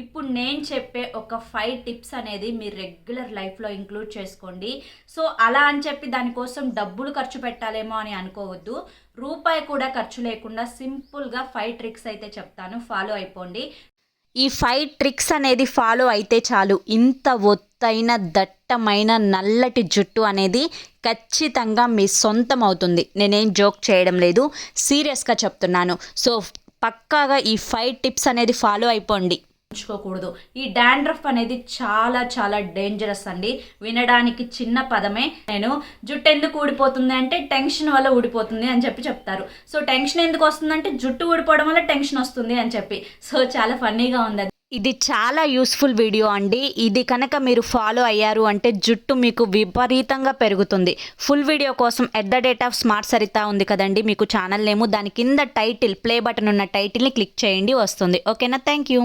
ఇప్పుడు నేను చెప్పే ఒక 5 టిప్స్ అనేది మీరు రెగ్యులర్ లైఫ్లో ఇంక్లూడ్ చేసుకోండి. సో అలా అని చెప్పి దానికోసం డబ్బులు ఖర్చు పెట్టాలేమో అని అనుకోవద్దు. రూపాయి కూడా ఖర్చు లేకుండా సింపుల్గా 5 ట్రిక్స్ అయితే చెప్తాను, ఫాలో అయిపోండి. ఈ 5 ట్రిక్స్ అనేది ఫాలో అయితే చాలు, ఇంత ఒత్తైన దట్టమైన నల్లటి జుట్టు అనేది ఖచ్చితంగా మీ సొంతం అవుతుంది. నేనేం జోక్ చేయడం లేదు, సీరియస్గా చెప్తున్నాను. సో పక్కాగా ఈ 5 టిప్స్ అనేది ఫాలో అయిపోండి. ఉంచుకోకూడదు. ఈ డాండ్రఫ్ అనేది చాలా చాలా డేంజరస్ అండి. వినడానికి చిన్న పదమే. నేను జుట్టు ఎందుకు ఊడిపోతుంది అంటే టెన్షన్ వల్ల ఊడిపోతుంది అని చెప్పి చెప్తారు. సో టెన్షన్ ఎందుకు వస్తుందంటే జుట్టు ఊడిపోవడం వల్ల టెన్షన్ వస్తుంది అని చెప్పి. సో చాలా ఫన్నీగా ఉంది. ఇది చాలా యూస్ఫుల్ వీడియో అండి. ఇది కనుక మీరు ఫాలో అయ్యారు అంటే జుట్టు మీకు విపరీతంగా పెరుగుతుంది. ఫుల్ వీడియో కోసం @స్మార్ట్ సరిత ఉంది కదండి మీకు ఛానల్ నేము, దాని కింద టైటిల్ ప్లే బటన్ ఉన్న టైటిల్ని క్లిక్ చేయండి, వస్తుంది. ఓకేనా? Thank you.